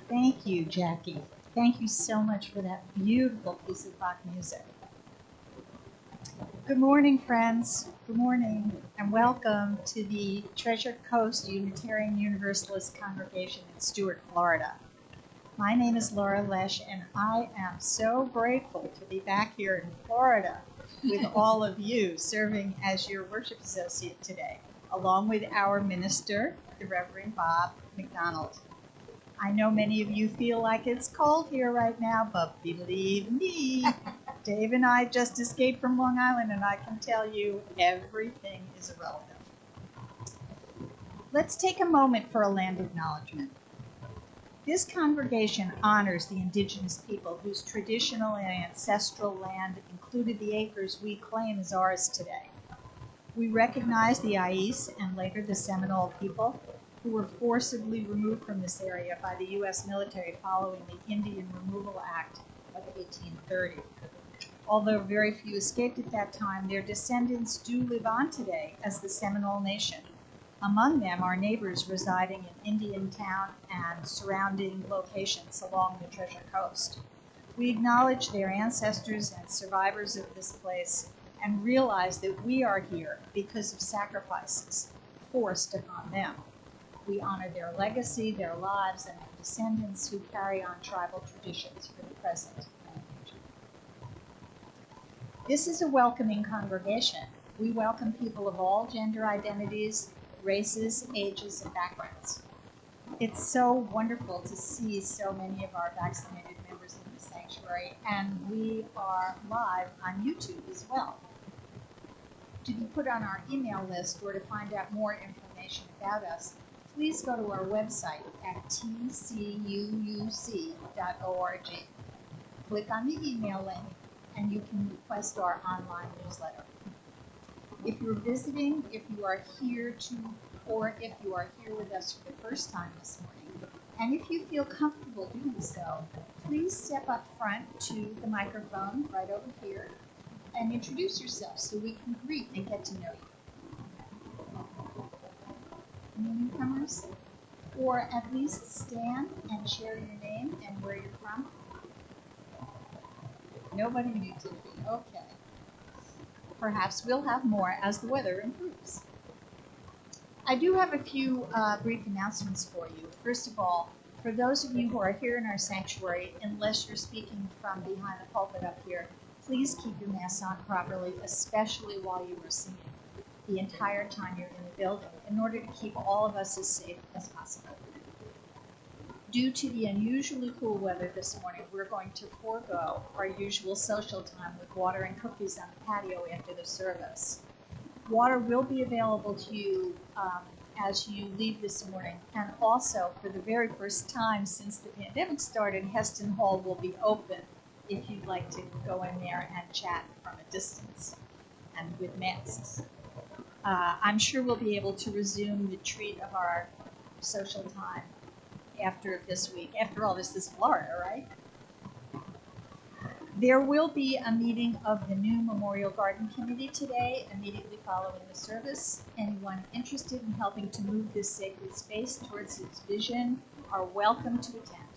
Thank you, Jackie. Thank you so much for that beautiful piece of Bach music. Good morning, friends. Good morning, and welcome to the Treasure Coast Unitarian Universalist Congregation in Stuart, Florida. My name is Laura Lesh, and I am so grateful to be back here in Florida with all of you, serving as your worship associate today, along with our minister, the Reverend Bob MacDonald. I know many of you feel like it's cold here right now, but believe me, Dave and I just escaped from Long Island, and I can tell you everything is irrelevant. Let's take a moment for a land acknowledgement. This congregation honors the indigenous people whose traditional and ancestral land included the acres we claim as ours today. We recognize the Ais and later the Seminole people who were forcibly removed from this area by the U.S. military following the Indian Removal Act of 1830. Although very few escaped at that time, their descendants do live on today as the Seminole Nation. Among them are neighbors residing in Indiantown and surrounding locations along the Treasure Coast. We acknowledge their ancestors and survivors of this place and realize that we are here because of sacrifices forced upon them. We honor their legacy, their lives, and their descendants who carry on tribal traditions for the present and future. This is a welcoming congregation. We welcome people of all gender identities, races, ages, and backgrounds. It's so wonderful to see so many of our vaccinated members in the sanctuary, and we are live on YouTube as well. To be put on our email list or to find out more information about us, please go to our website at tcuuc.org. Click on the email link and you can request our online newsletter. If you're visiting, if you are here with us for the first time this morning, and if you feel comfortable doing so, please step up front to the microphone right over here and introduce yourself so we can greet and get to know you. Any newcomers? Or at least stand and share your name and where you're from. Nobody new today. Okay. Perhaps we'll have more as the weather improves. I do have a few brief announcements for you. First of all, for those of you who are here in our sanctuary, unless you're speaking from behind the pulpit up here, please keep your masks on properly, especially while you are singing, the entire time you're in the building, in order to keep all of us as safe as possible. Due to the unusually cool weather this morning, we're going to forego our usual social time with water and cookies on the patio after the service. Water will be available to you as you leave this morning, and also for the very first time since the pandemic started, Heston Hall will be open if you'd like to go in there and chat from a distance and with masks. I'm sure we'll be able to resume the treat of our social time after this week. After all, this is Florida, right? There will be a meeting of the new Memorial Garden Committee today, immediately following the service. Anyone interested in helping to move this sacred space towards its vision are welcome to attend.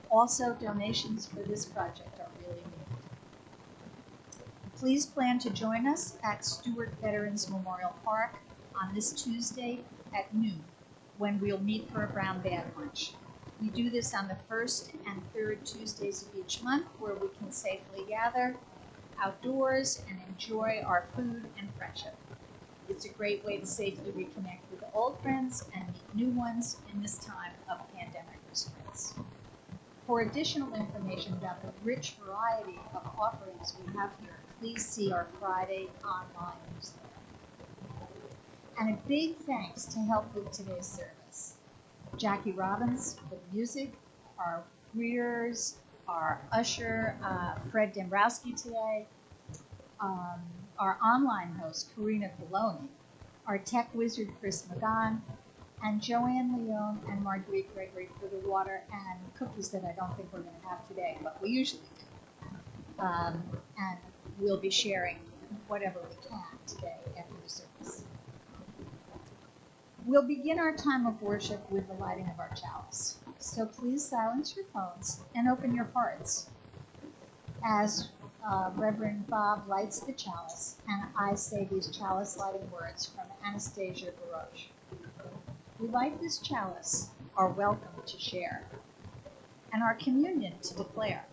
Also, donations for this project are really needed. Please plan to join us at Stuart Veterans Memorial Park on this Tuesday at noon, when we'll meet for a brown bag lunch. We do this on the first and third Tuesdays of each month, where we can safely gather outdoors and enjoy our food and friendship. It's a great way to safely reconnect with old friends and meet new ones in this time of pandemic restraints. For additional information about the rich variety of offerings we have here, please see our Friday online newsletter. And a big thanks to help with today's service. Jackie Robbins for the music, our greeters, our usher, Fred Dombrowski today, our online host, Karina Filoni, our tech wizard, Chris McGon, and Joanne Leone and Marguerite Gregory for the water and cookies that I don't think we're going to have today, but we usually do. And we'll be sharing whatever we can today after the service. We'll begin our time of worship with the lighting of our chalice. So please silence your phones and open your hearts as Reverend Bob lights the chalice, and I say these chalice lighting words from Anastasia Baroche. We light this chalice, our welcome to share, and our communion to declare.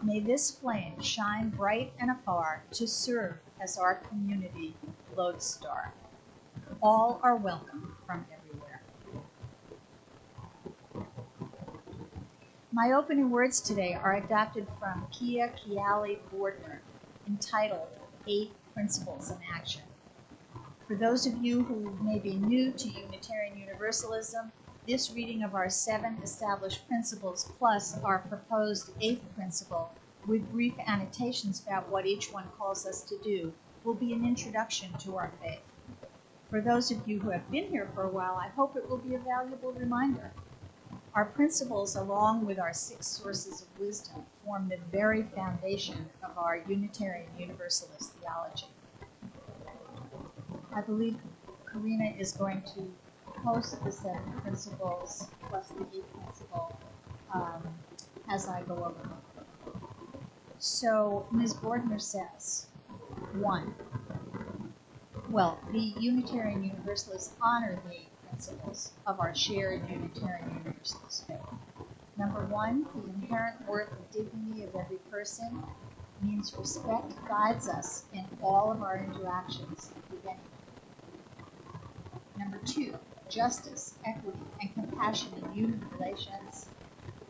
May this flame shine bright and afar to serve as our community lodestar. All are welcome from everywhere. My opening words today are adapted from Kia Kiali Bordner, entitled 8 Principles in Action. For those of you who may be new to Unitarian Universalism, this reading of our 7 established principles plus our proposed 8th principle, with brief annotations about what each one calls us to do, will be an introduction to our faith. For those of you who have been here for a while, I hope it will be a valuable reminder. Our principles, along with our 6 sources of wisdom, form the very foundation of our Unitarian Universalist theology. I believe Karina is going to post the 7 principles plus the 8th principle as I go over them. So Ms. Bordner says, 1. Well, the Unitarian Universalists honor the 8 principles of our shared Unitarian Universalist faith. Number 1, the inherent worth and dignity of every person means respect guides us in all of our interactions with anyone. Number 2, justice, equity, and compassion in human relations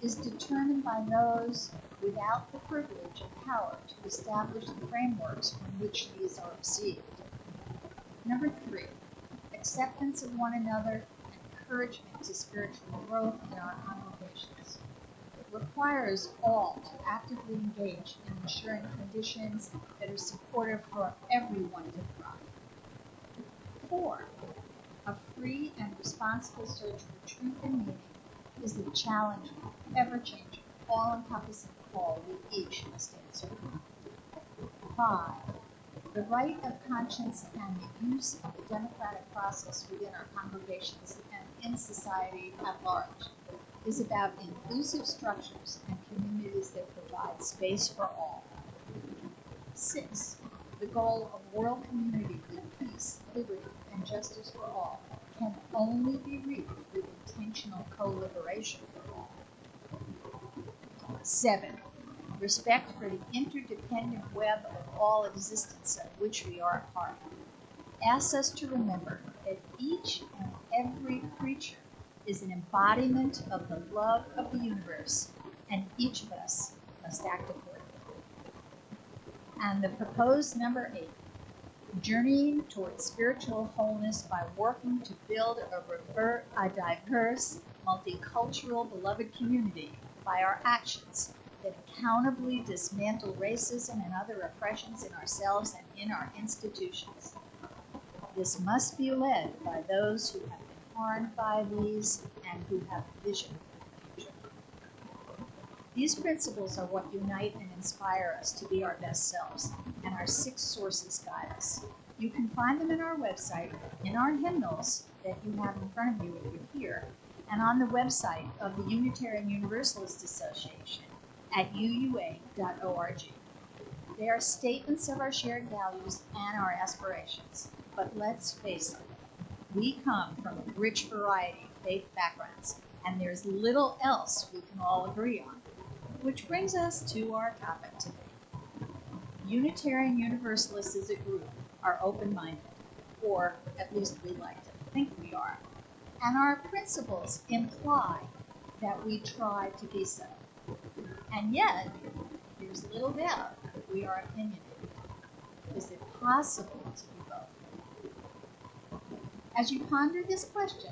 is determined by those without the privilege and power to establish the frameworks from which these are received. Number 3, acceptance of one another and encouragement to spiritual growth in our congregations requires all to actively engage in ensuring conditions that are supportive for everyone to thrive. 4, a free and responsible search for truth and meaning is the challenging, ever-changing, all-encompassing call we each must answer. 5, the right of conscience and the use of the democratic process within our congregations and in society at large is about inclusive structures and communities that provide space for all. 6, the goal of world community with peace, liberty, and justice for all can only be reached with intentional co-liberation for all. 7, respect for the interdependent web of all existence of which we are a part, asks us to remember that each and every creature is an embodiment of the love of the universe, and each of us must act accordingly. And the proposed number 8, journeying towards spiritual wholeness by working to build a diverse, multicultural, beloved community by our actions that accountably dismantle racism and other oppressions in ourselves and in our institutions. This must be led by those who have been harmed by these and who have vision for the future. These principles are what unite and inspire us to be our best selves, and our 6 sources guide us. You can find them in our website, in our hymnals that you have in front of you if you're here, and on the website of the Unitarian Universalist Association at uua.org. They are statements of our shared values and our aspirations, but let's face it, we come from a rich variety of faith backgrounds, and there's little else we can all agree on. Which brings us to our topic today. Unitarian Universalists as a group are open-minded, or at least we like to think we are, and our principles imply that we try to be so. And yet, there's little doubt that we are opinionated. Is it possible to be both? As you ponder this question,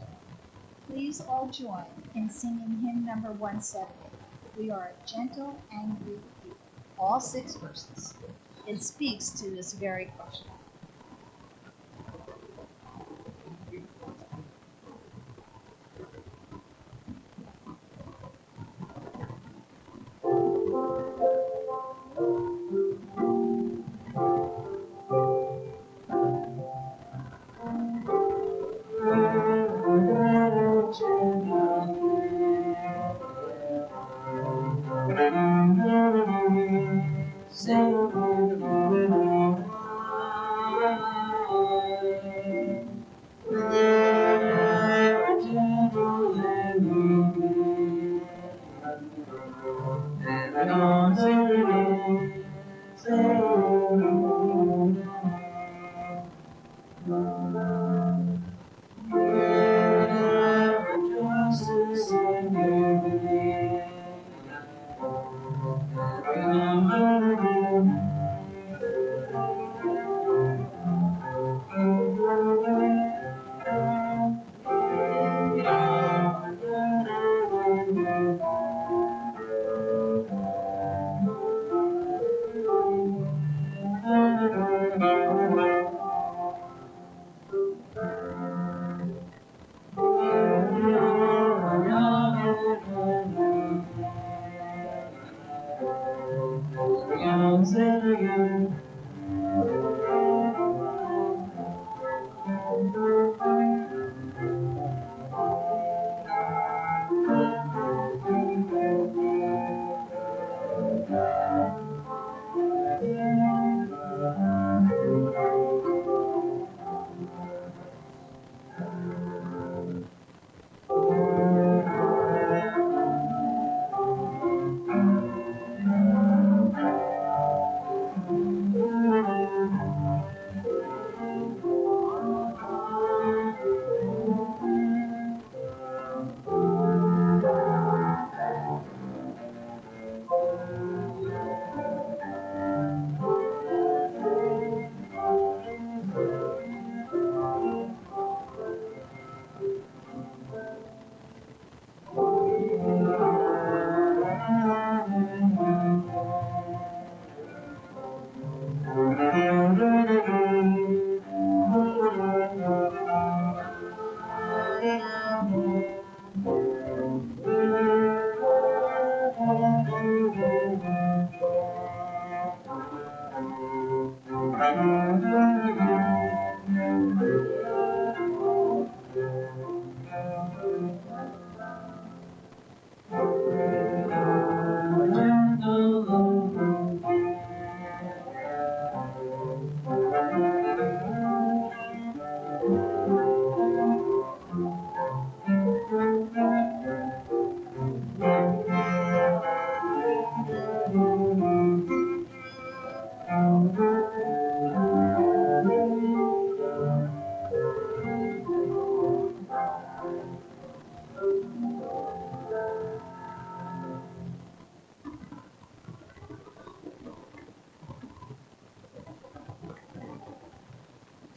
please all join in singing hymn number 170. We are a gentle, angry people, all 6 verses. It speaks to this very question.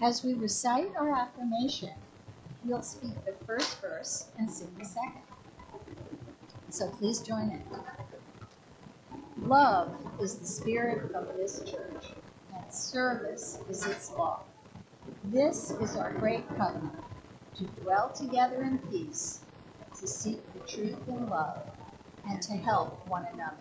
As we recite our affirmation, we'll speak the first verse and sing the second. So please join in. Love is the spirit of this church, and service is its law. This is our great covenant, to dwell together in peace, to seek the truth in love, and to help one another.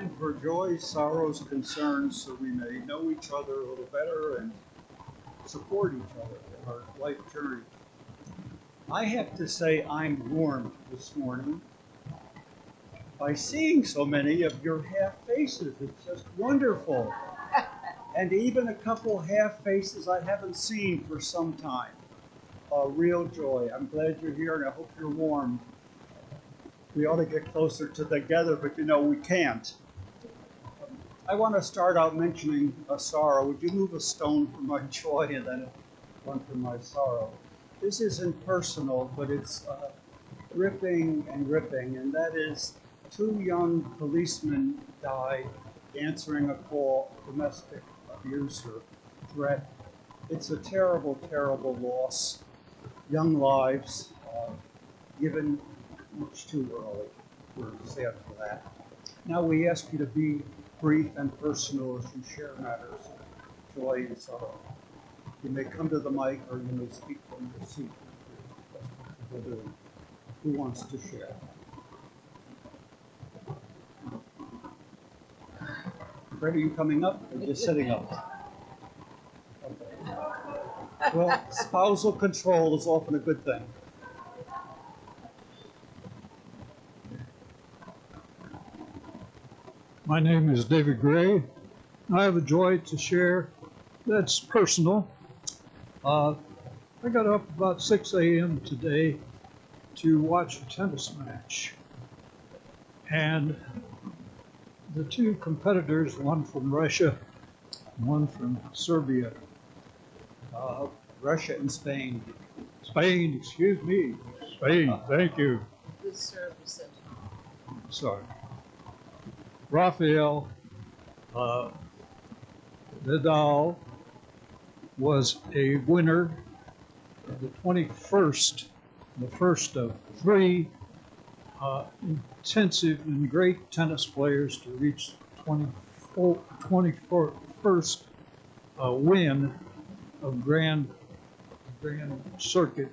time for joys, sorrows, concerns, so we may know each other a little better and support each other in our life journey. I have to say I'm warmed this morning by seeing so many of your half faces. It's just wonderful. And even a couple half faces I haven't seen for some time. A real joy. I'm glad you're here and I hope you're warm. We ought to get closer together, but you know we can't. I want to start out mentioning a sorrow. Would you move a stone for my joy and then one for my sorrow? This isn't personal, but it's ripping, and that is 2 young policemen died answering a call, domestic abuse or threat. It's a terrible, terrible loss. Young lives given much too early. We're sad for that. Now we ask you to be brief and personal as you share matters of joy and sorrow. You may come to the mic or you may speak from your seat. Who wants to share? Fred, are you coming up or just sitting up? Okay. Well, spousal control is often a good thing. My name is David Gray. I have a joy to share that's personal. I got up about 6 a.m. today to watch a tennis match. And the 2 competitors, one from Russia, one from Serbia. Russia and Spain. Spain, excuse me. Spain, thank you. Good service. Sorry. Rafael Nadal was a winner of the 21st, the first of 3 intensive and great tennis players to reach 21st win of Grand Circuit.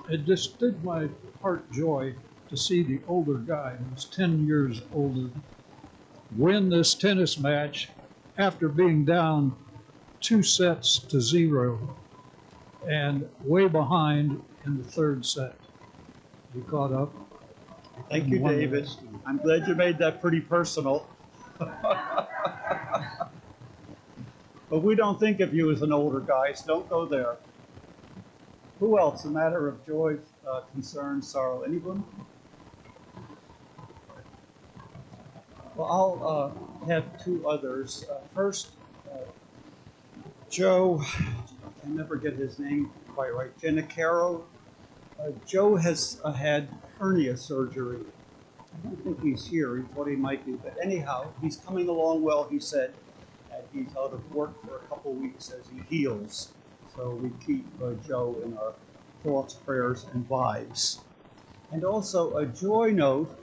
It just did my heart joy to see the older guy, who was 10 years older, win this tennis match after being down 2-0 and way behind in the 3rd set. He caught up. Thank you, David. I'm glad you made that pretty personal. But we don't think of you as an older guy, so don't go there. Who else? A matter of joy, concern, sorrow. Anyone? Well, I'll have 2 others. First, Joe, I can never get his name quite right, Genicaro. Joe has had hernia surgery. I don't think he's here. He thought he might be. But anyhow, he's coming along well, he said. And he's out of work for a couple weeks as he heals. So we keep Joe in our thoughts, prayers, and vibes. And also a joy note,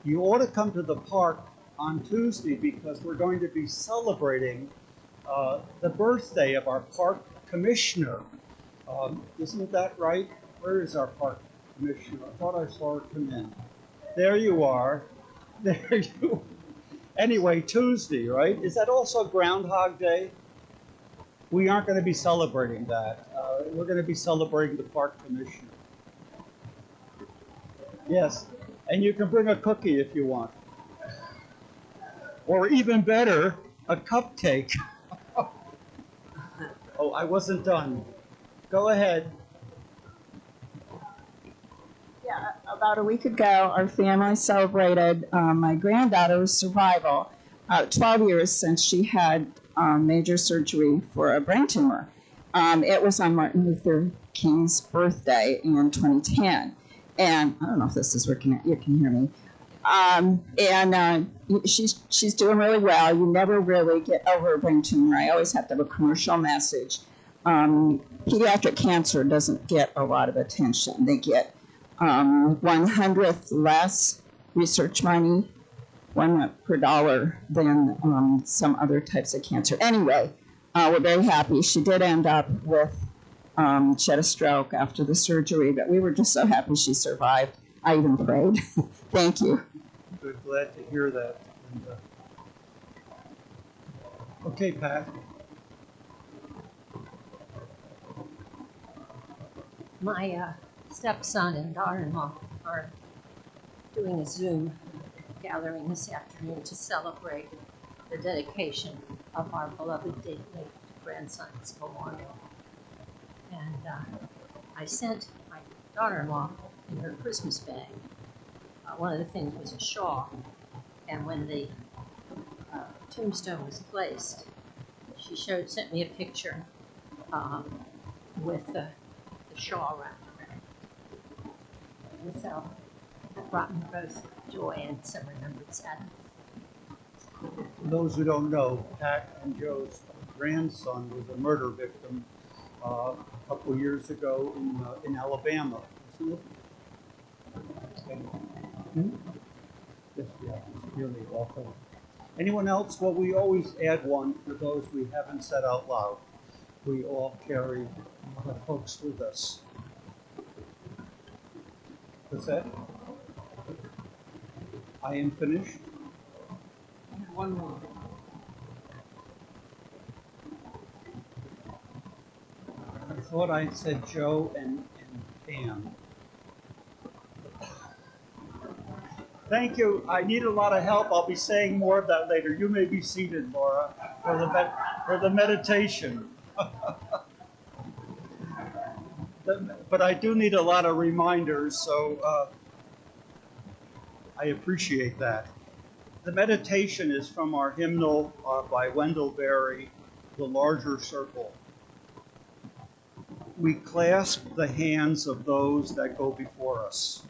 you ought to come to the park on Tuesday because we're going to be celebrating the birthday of our park commissioner. Isn't that right? Where is our park commissioner? I thought I saw her come in. There you are. There you are. Anyway, Tuesday, right? Is that also Groundhog Day? We aren't going to be celebrating that. We're going to be celebrating the park commissioner. Yes, and you can bring a cookie if you want. Or even better, a cupcake. Oh, I wasn't done. Go ahead. Yeah, about a week ago, our family celebrated my granddaughter's survival. 12 years since she had major surgery for a brain tumor. It was on Martin Luther King's birthday in 2010. And I don't know if this is working. You can hear me. She's doing really well. You never really get over a brain tumor. I always have to have a commercial message. Pediatric cancer doesn't get a lot of attention. They get 1/100th less research money, $1 per dollar than some other types of cancer. Anyway, we're very happy. She did end up with, she had a stroke after the surgery, but we were just so happy she survived. I even prayed. Thank you. Good, glad to hear that, Linda. Okay, Pat. My stepson and daughter-in-law are doing a Zoom gathering this afternoon to celebrate the dedication of our beloved late grandson's memorial. And I sent my daughter-in-law in her Christmas bag. One of the things was a shawl, and when the tombstone was placed, she sent me a picture with the shawl wrapped around it. And so that brought me both joy and some remembered sadness. For those who don't know, Pat and Joe's grandson was a murder victim a couple years ago in Alabama, isn't it? Yes, yeah, it's really awful. Anyone else? Well, we always add one for those we haven't said out loud. We all carry the folks with us. What's that? I am finished. One more. I thought I said Joe and Pam. Thank you. I need a lot of help. I'll be saying more of that later. You may be seated, Laura, for the meditation. But I do need a lot of reminders, so I appreciate that. The meditation is from our hymnal by Wendell Berry, The Larger Circle. We clasp the hands of those that go before us,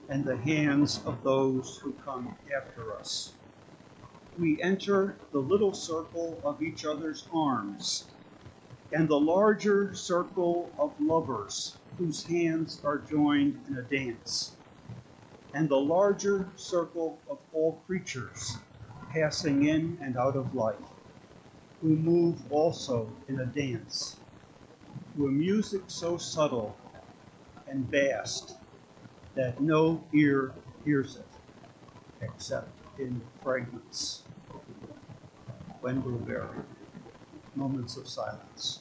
and the hands of those who come after us. We enter the little circle of each other's arms, and the larger circle of lovers whose hands are joined in a dance, and the larger circle of all creatures passing in and out of life, who move also in a dance, to a music so subtle and vast that no ear hears it except in fragments. Wendell Berry, Moments of Silence.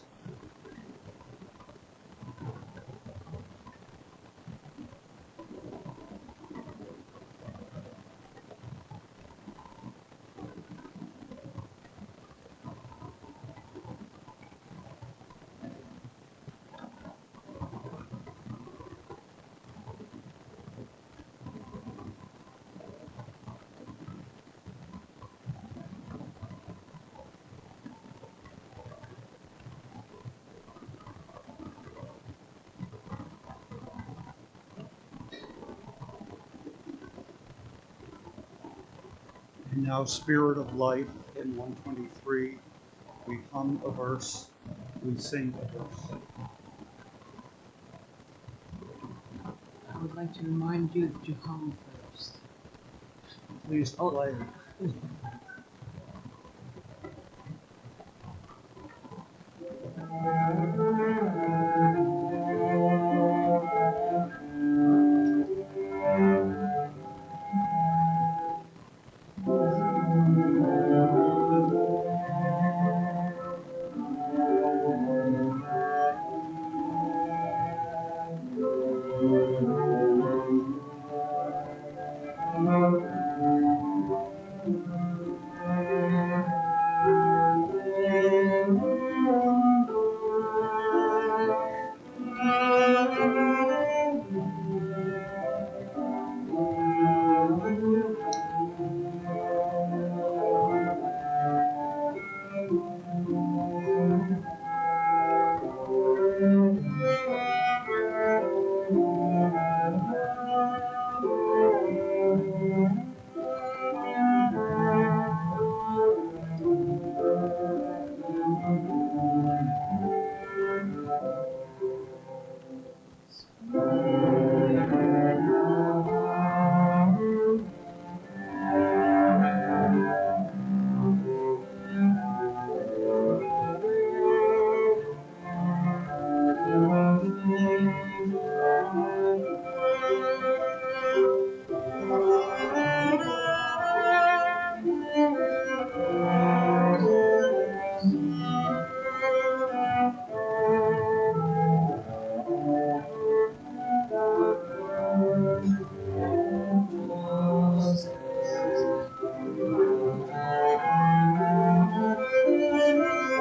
And now, Spirit of Life, in 123, we hum a verse, we sing a verse. I would like to remind you to hum first. Please play.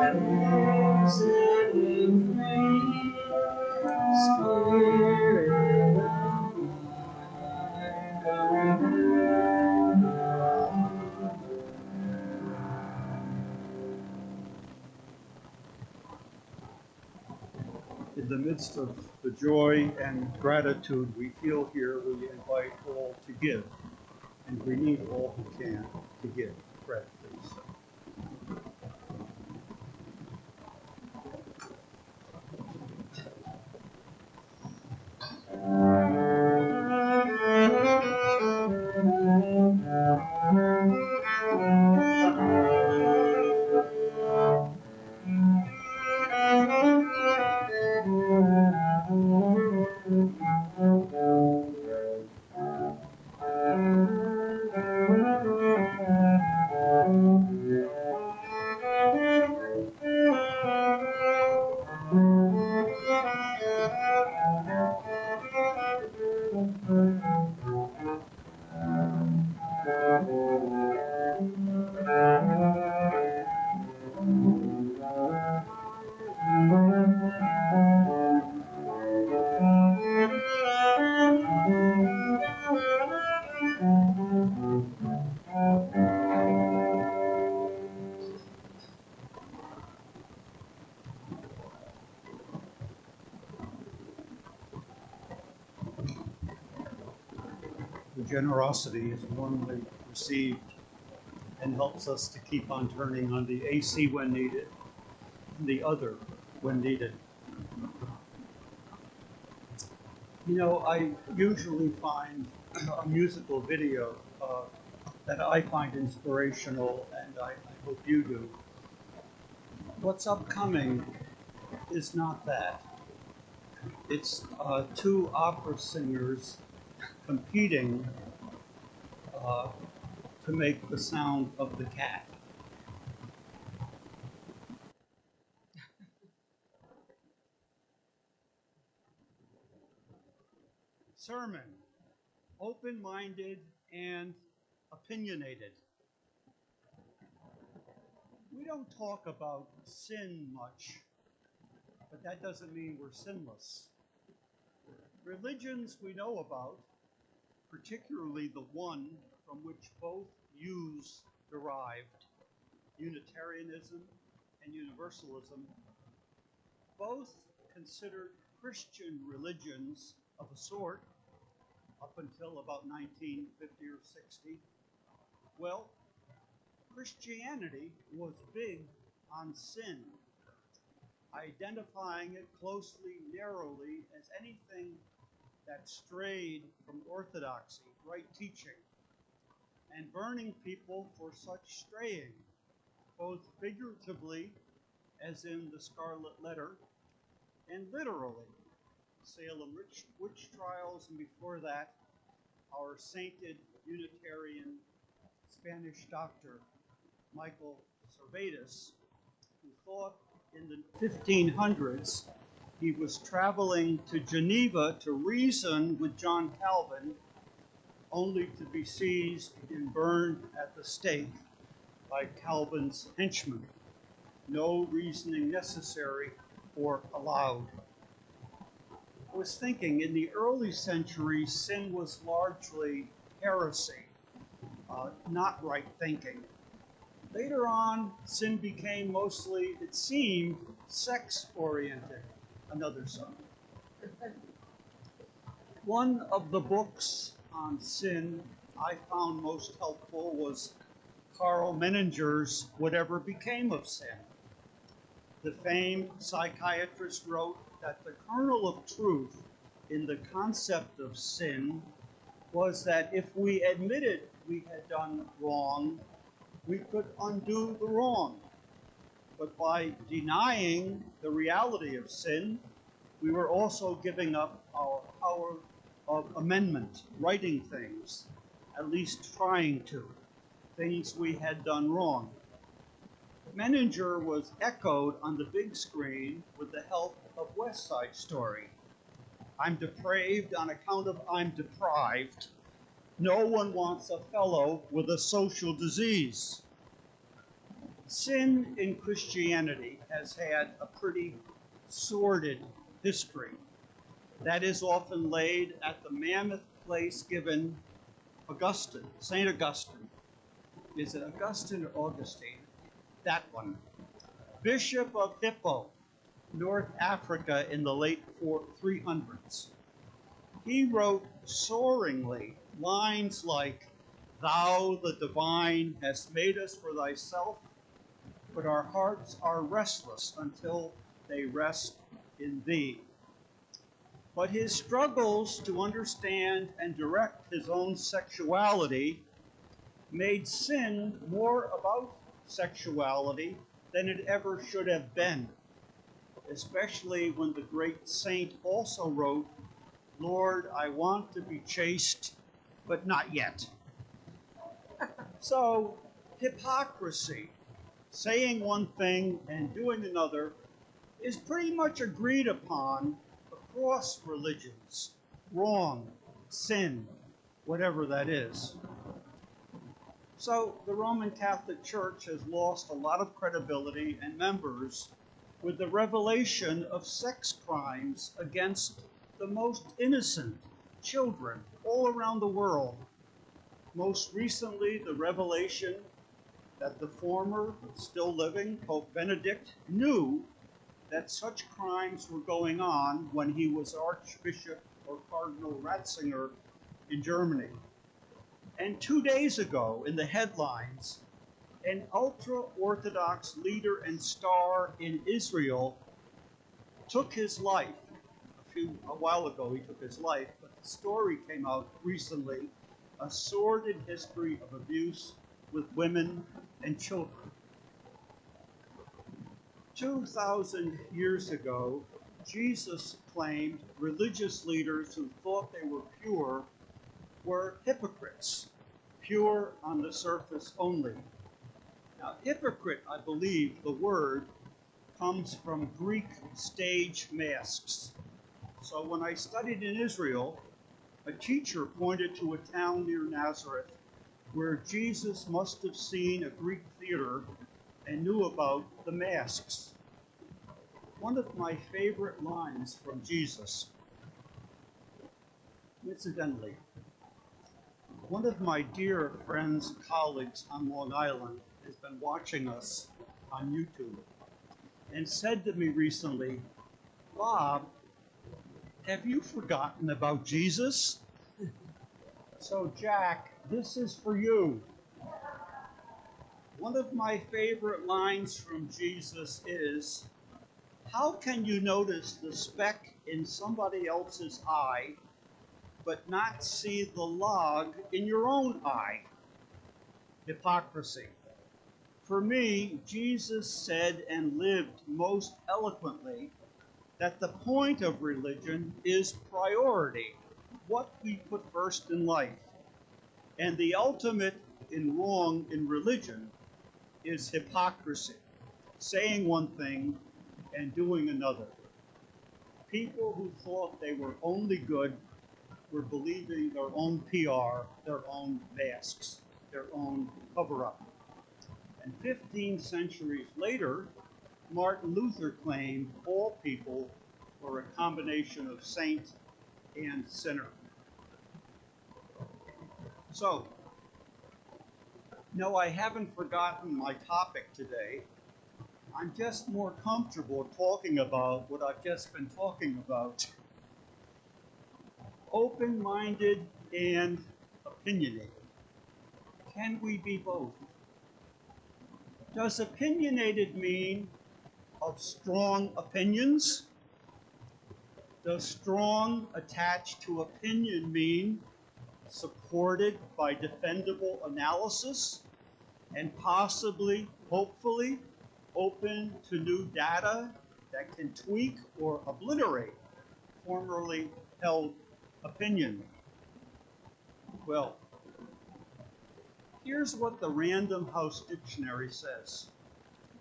In the midst of the joy and gratitude we feel here, we invite all to give, and we need all who can to give. Fred, please. The generosity is warmly received and helps us to keep on turning on the AC when needed and the other when needed. You know, I usually find a musical video that I find inspirational, and I hope you do. What's upcoming is not that. It's two opera singers competing to make the sound of the cat. Sermon, open-minded and opinionated. We don't talk about sin much, but that doesn't mean we're sinless. Religions we know about, particularly the one from which both views derived, Unitarianism and Universalism, both considered Christian religions of a sort up until about 1950 or 60. Well, Christianity was big on sin, identifying it closely, narrowly, as anything that strayed from orthodoxy, right teaching, and burning people for such straying, both figuratively, as in the Scarlet Letter, and literally, Salem witch trials, and before that, our sainted Unitarian Spanish doctor, Michael Servetus, who thought in the 1500s he was traveling to Geneva to reason with John Calvin, only to be seized and burned at the stake by Calvin's henchmen. No reasoning necessary or allowed. I was thinking, in the early centuries, sin was largely heresy, not right thinking. Later on, sin became mostly, it seemed, sex-oriented. Another son. One of the books on sin I found most helpful was Carl Menninger's Whatever Became of Sin. The famed psychiatrist wrote that the kernel of truth in the concept of sin was that if we admitted we had done wrong, we could undo the wrong. But by denying the reality of sin, we were also giving up our power of amendment, righting things, at least trying to, things we had done wrong. Menninger was echoed on the big screen with the help of West Side Story. I'm depraved on account of I'm deprived. No one wants a fellow with a social disease. Sin in Christianity has had a pretty sordid history that is often laid at the mammoth place given Augustine, St. Augustine. Is it Augustine or Augustine? That one. Bishop of Hippo, North Africa in the late 300s. He wrote soaringly lines like, "Thou, the divine, hast made us for thyself, but our hearts are restless until they rest in thee." But his struggles to understand and direct his own sexuality made sin more about sexuality than it ever should have been, especially when the great saint also wrote, "Lord, I want to be chaste, but not yet." So, hypocrisy, saying one thing and doing another, is pretty much agreed upon across religions. Wrong, sin, whatever that is. So the Roman Catholic Church has lost a lot of credibility and members with the revelation of sex crimes against the most innocent children all around the world. Most recently, the revelation that the former, still living, Pope Benedict knew that such crimes were going on when he was Archbishop or Cardinal Ratzinger in Germany. And 2 days ago, in the headlines, an ultra-Orthodox leader and star in Israel took his life. A while ago, he took his life, but the story came out recently, a sordid history of abuse with women and children. 2,000 years ago, Jesus claimed religious leaders who thought they were pure were hypocrites, pure on the surface only. Now, hypocrite, I believe, the word comes from Greek stage masks. So when I studied in Israel, a teacher pointed to a town near Nazareth where Jesus must have seen a Greek theater and knew about the masks. One of my favorite lines from Jesus, incidentally, one of my dear friends and colleagues on Long Island has been watching us on YouTube and said to me recently, "Bob, have you forgotten about Jesus?" So Jack, this is for you. One of my favorite lines from Jesus is, "How can you notice the speck in somebody else's eye but not see the log in your own eye?" Hypocrisy. For me, Jesus said and lived most eloquently that the point of religion is priority, what we put first in life. And the ultimate in wrong in religion is hypocrisy, saying one thing and doing another. People who thought they were only good were believing their own PR, their own masks, their own cover-up. And 15 centuries later, Martin Luther claimed all people were a combination of saint and sinner. So, no, I haven't forgotten my topic today. I'm just more comfortable talking about what I've just been talking about. Open-minded and opinionated. Can we be both? Does opinionated mean of strong opinions? Does strong attached to opinion mean supported by defendable analysis and possibly, hopefully, open to new data that can tweak or obliterate formerly held opinion? Well, here's what the Random House Dictionary says.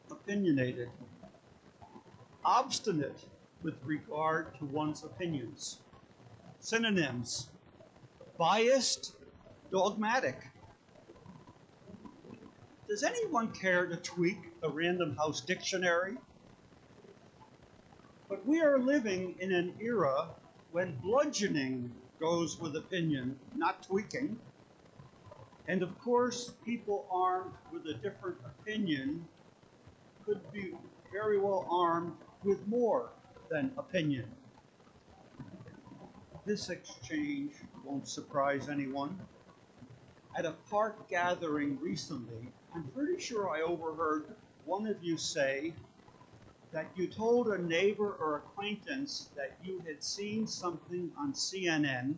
Opinionated. Obstinate with regard to one's opinions. Synonyms: biased, dogmatic. Does anyone care to tweak the Random House dictionary? But we are living in an era when bludgeoning goes with opinion, not tweaking. And of course, people armed with a different opinion could be very well armed with more than opinion. This exchange won't surprise anyone. At a park gathering recently, I'm pretty sure I overheard one of you say that you told a neighbor or acquaintance that you had seen something on CNN,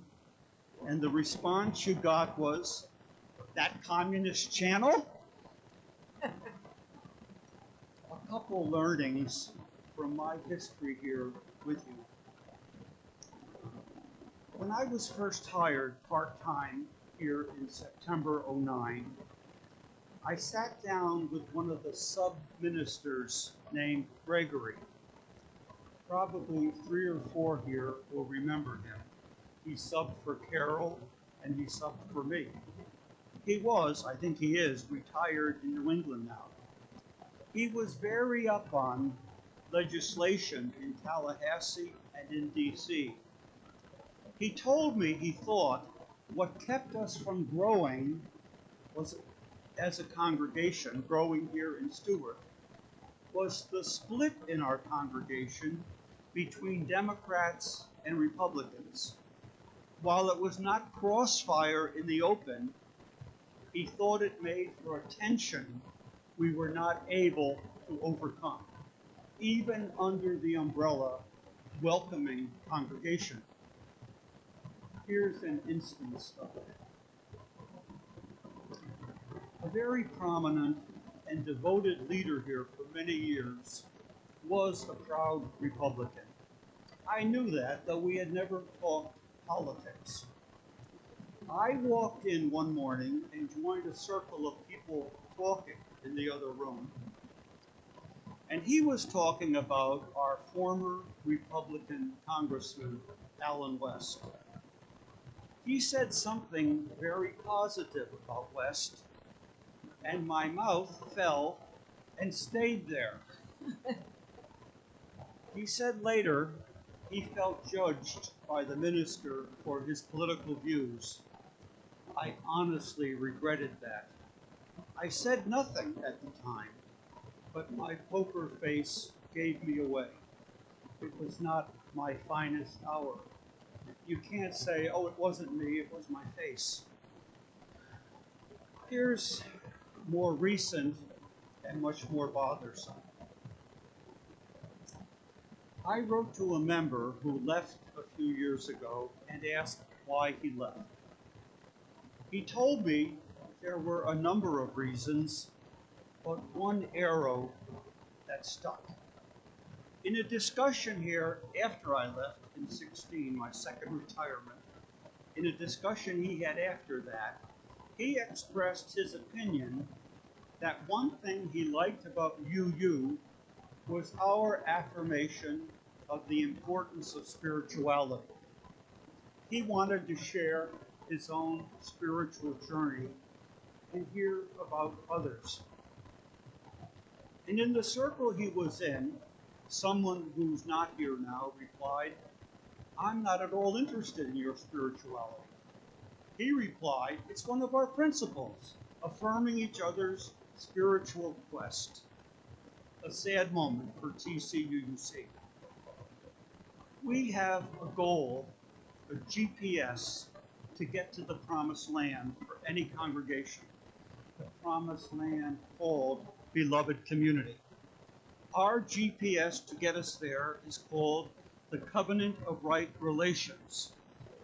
and the response you got was, "That communist channel?" A couple learnings from my history here with you. When I was first hired part-time here in September '09, I sat down with one of the sub-ministers named Gregory. Probably 3 or 4 here will remember him. He subbed for Carol and he subbed for me. He was, I think he is, retired in New England now. He was very up on legislation in Tallahassee and in DC. He told me he thought what kept us from growing was, as a congregation, growing here in Stewart, was the split in our congregation between Democrats and Republicans. While it was not crossfire in the open, he thought it made for a tension we were not able to overcome, even under the umbrella welcoming congregation. Here's an instance of it. A very prominent and devoted leader here for many years was a proud Republican. I knew that, though we had never talked politics. I walked in one morning and joined a circle of people talking in the other room. And he was talking about our former Republican Congressman, Alan West. He said something very positive about West, and my mouth fell and stayed there. He said later he felt judged by the minister for his political views. I honestly regretted that. I said nothing at the time, but my poker face gave me away. It was not my finest hour. You can't say, "Oh, it wasn't me, it was my face." Here's more recent and much more bothersome. I wrote to a member who left a few years ago and asked why he left. He told me there were a number of reasons, but one arrow that stuck. In a discussion here after I left in '16, my second retirement, in a discussion he had after that, he expressed his opinion that one thing he liked about UU was our affirmation of the importance of spirituality. He wanted to share his own spiritual journey and hear about others. And in the circle he was in, someone who's not here now replied, "I'm not at all interested in your spirituality." He replied, "It's one of our principles, affirming each other's spiritual quest." A sad moment for TCUUC. We have a goal, a GPS, to get to the promised land for any congregation. The promised land called beloved community. Our GPS to get us there is called the Covenant of Right Relations,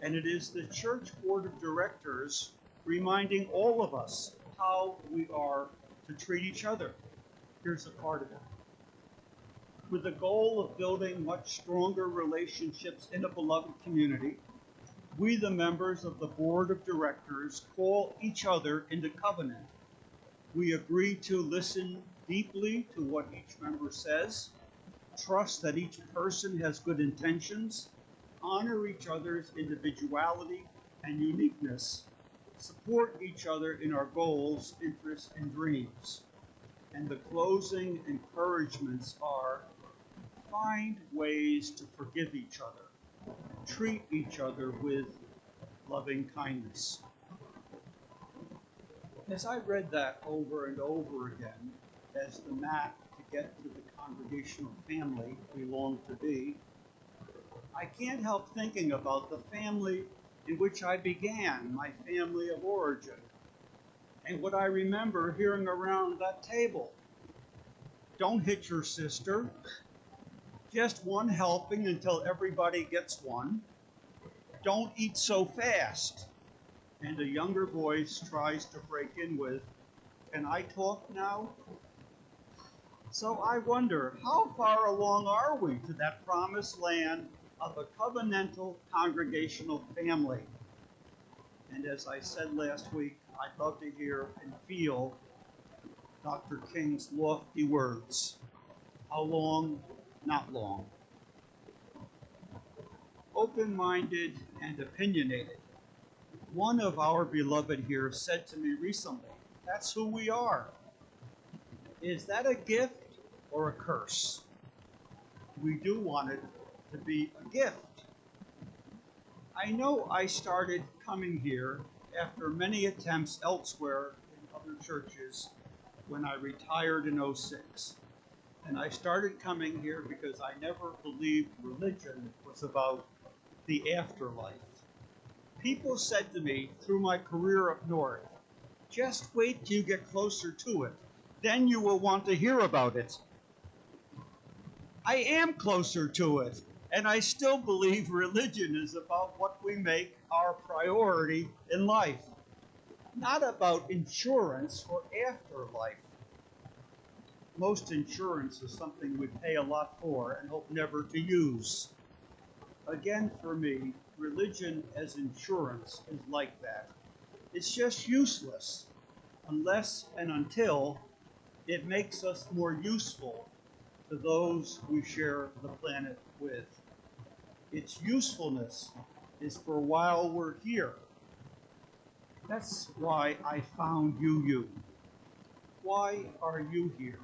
and it is the church board of directors reminding all of us how we are to treat each other. Here's a part of it. With the goal of building much stronger relationships in a beloved community, we, the members of the board of directors, call each other into covenant. We agree to listen deeply to what each member says, trust that each person has good intentions, honor each other's individuality and uniqueness, support each other in our goals, interests, and dreams. And the closing encouragements are find ways to forgive each other, treat each other with loving kindness. As I read that over and over again, as the map to get to the congregational family we long to be, I can't help thinking about the family in which I began, my family of origin, and what I remember hearing around that table. Don't hit your sister. Just one helping until everybody gets one. Don't eat so fast. And a younger voice tries to break in with, can I talk now? So I wonder, how far along are we to that promised land of a covenantal congregational family? And as I said last week, I'd love to hear and feel Dr. King's lofty words. How long? Not long. Open-minded and opinionated. One of our beloved here said to me recently, that's who we are. Is that a gift or a curse? We do want it to be a gift. I know I started coming here after many attempts elsewhere in other churches when I retired in '06. And I started coming here because I never believed religion was about the afterlife. People said to me through my career up north, just wait till you get closer to it. Then you will want to hear about it. I am closer to it, and I still believe religion is about what we make our priority in life, not about insurance or afterlife. Most insurance is something we pay a lot for and hope never to use. Again, for me, religion as insurance is like that. It's just useless unless and until it makes us more useful to those we share the planet with. Its usefulness is for while we're here. That's why I found you. Why are you here?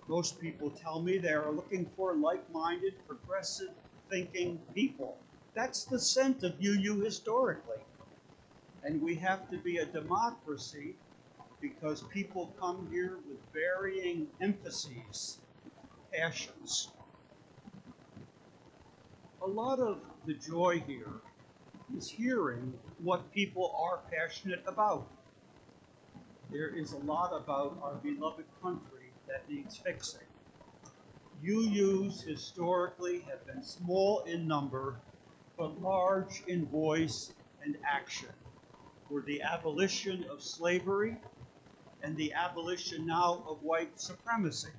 Most people tell me they are looking for like-minded, progressive thinking people. That's the scent of UU historically. And we have to be a democracy because people come here with varying emphases, passions. A lot of the joy here is hearing what people are passionate about. There is a lot about our beloved country that needs fixing. UUs historically have been small in number, but large in voice and action for the abolition of slavery and the abolition now of white supremacy,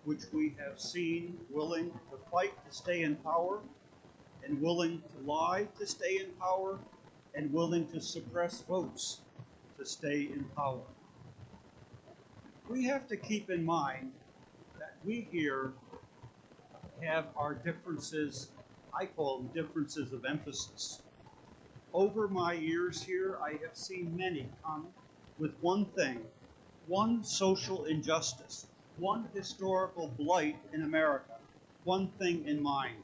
which we have seen willing to fight to stay in power and willing to lie to stay in power and willing to suppress votes to stay in power. We have to keep in mind that we here have our differences, I call them differences of emphasis. Over my years here, I have seen many come with one thing, one social injustice, one historical blight in America, one thing in mind.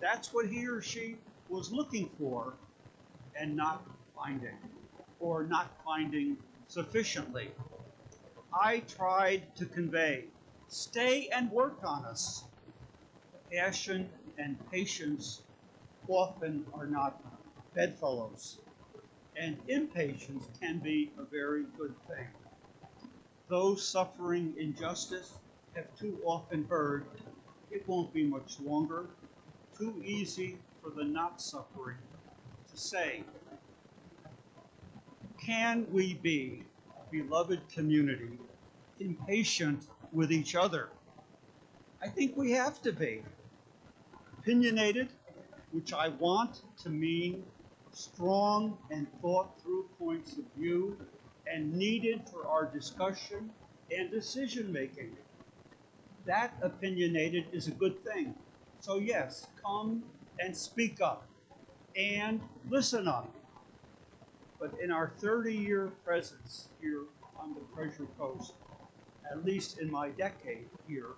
That's what he or she was looking for and not finding, or not finding sufficiently. I tried to convey, stay and work on us. Passion and patience often are not bedfellows, and impatience can be a very good thing. Those suffering injustice have too often heard, it won't be much longer, too easy for the not suffering to say. Can we be, beloved community, impatient with each other? I think we have to be. Opinionated, which I want to mean strong and thought-through points of view and needed for our discussion and decision-making. That opinionated is a good thing. So yes, come and speak up and listen up. But in our 30-year presence here on the Treasure Coast, at least in my decade here,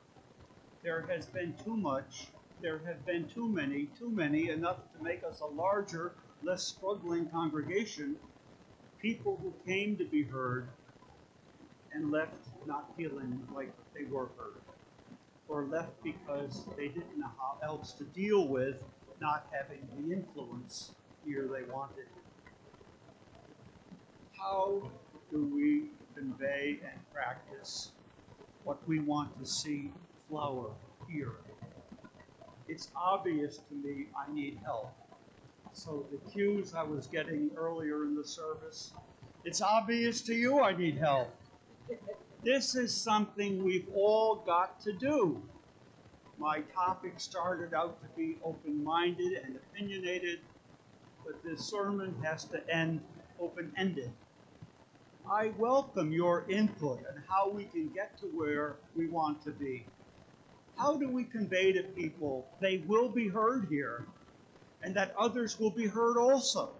there has been too much, there have been too many, enough to make us a larger, less struggling congregation, people who came to be heard and left not feeling like they were heard, or left because they didn't know how else to deal with not having the influence here they wanted. How do we convey and practice what we want to see flower here? It's obvious to me I need help. So the cues I was getting earlier in the service, it's obvious to you I need help. This is something we've all got to do. My topic started out to be open-minded and opinionated, but this sermon has to end open-ended. I welcome your input on how we can get to where we want to be. How do we convey to people they will be heard here and that others will be heard also?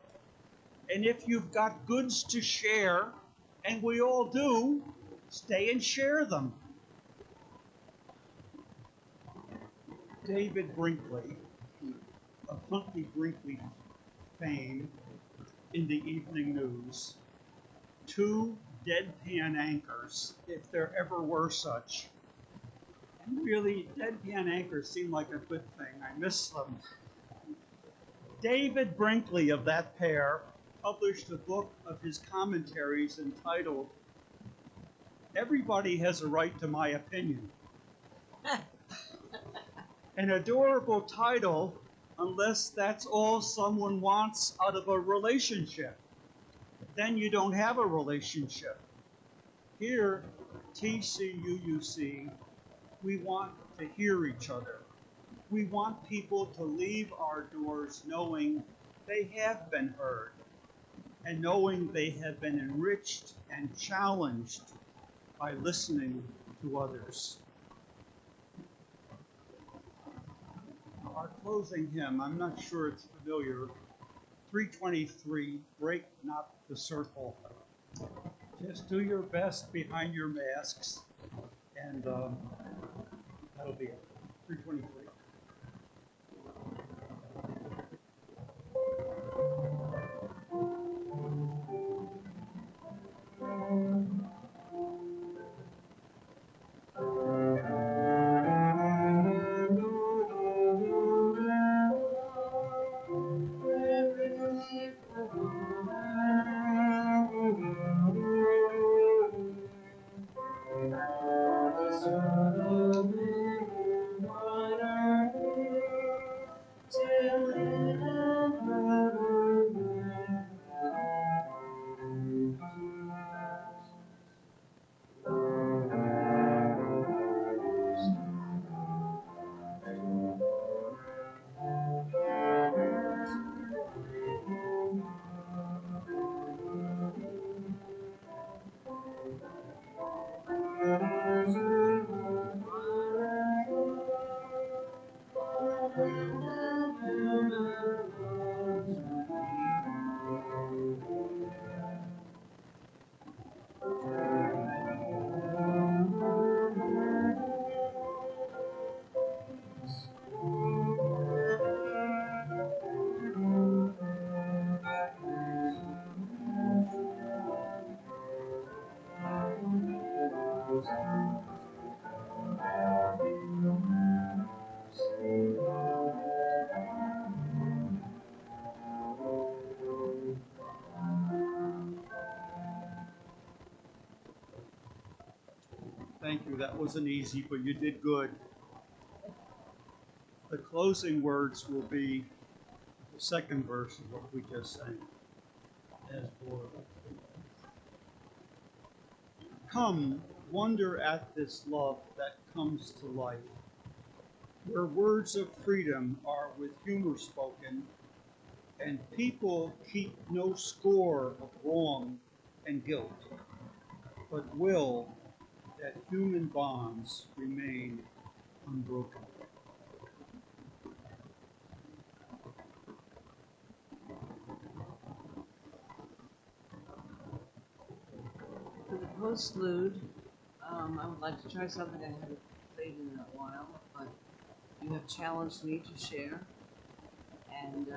And if you've got goods to share, and we all do, stay and share them. David Brinkley, of Huntley Brinkley fame in the evening news, two deadpan anchors, if there ever were such. And really, deadpan anchors seem like a good thing. I miss them. David Brinkley of that pair published a book of his commentaries entitled, "Everybody Has a Right to My Opinion." An adorable title, unless that's all someone wants out of a relationship. Then you don't have a relationship. Here, TCUUC, we want to hear each other. We want people to leave our doors knowing they have been heard and knowing they have been enriched and challenged by listening to others. Our closing hymn, I'm not sure it's familiar, 323, Break Not the Circle. Just do your best behind your masks, and that'll be it. 323. Thank you. That wasn't easy, but you did good. The closing words will be the second verse of what we just sang. As for come, wonder at this love that comes to life, where words of freedom are with humor spoken, and people keep no score of wrong and guilt, but will that human bonds remain unbroken. postlude. I would like to try something I haven't played in a while, but you have challenged me to share. And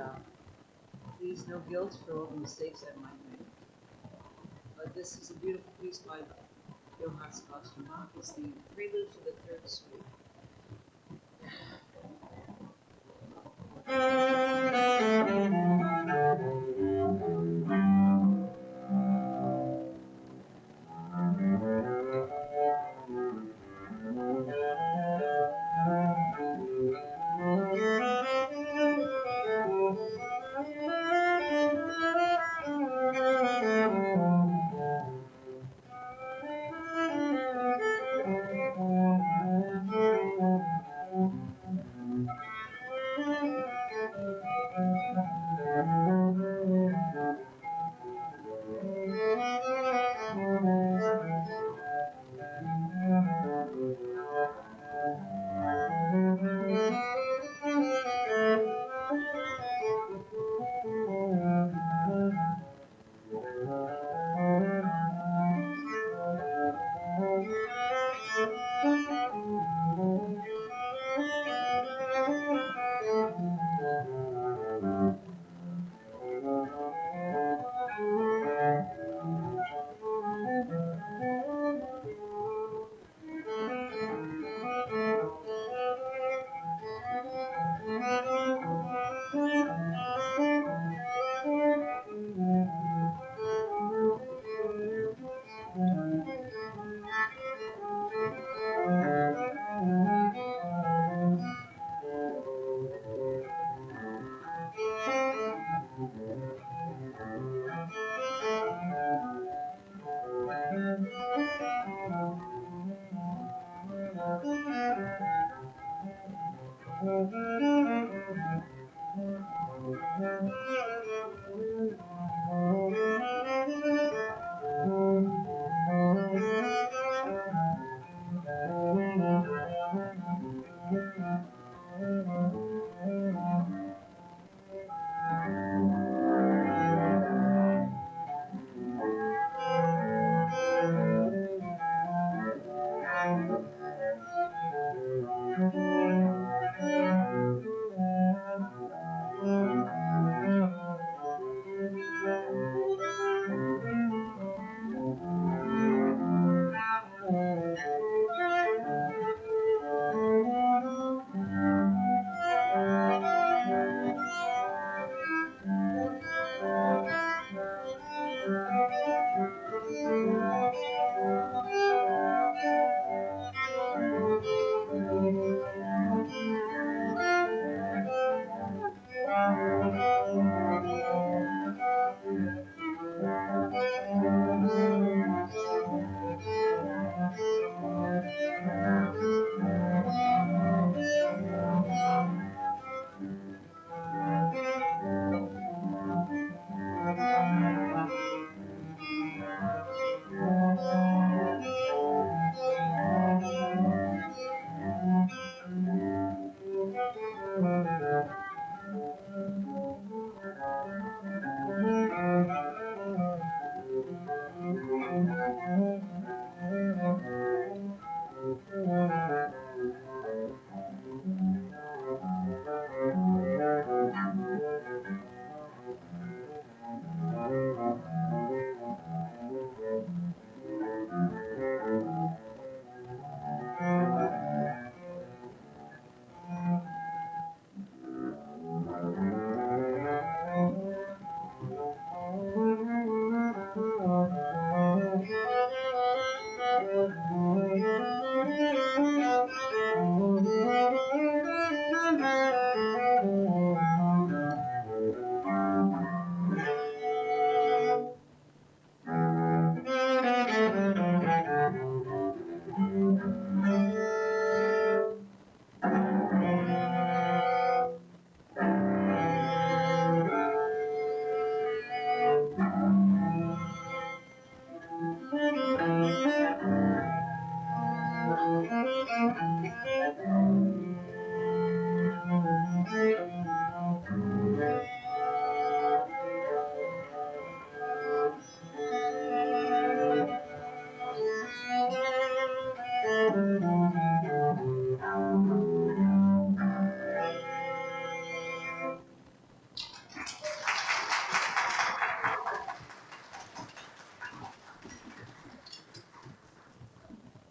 please, no guilt for all the mistakes I might make. But this is a beautiful piece by Johann Sebastian Bach. It's the prelude for the third suite.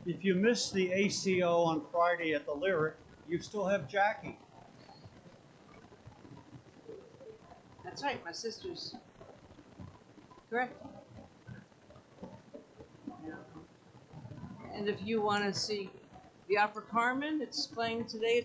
If you missed the ACO on Friday at the Lyric, you still have Jackie. That's right, my sister's correct. Yeah. And if you want to see the Opera Carmen, it's playing today at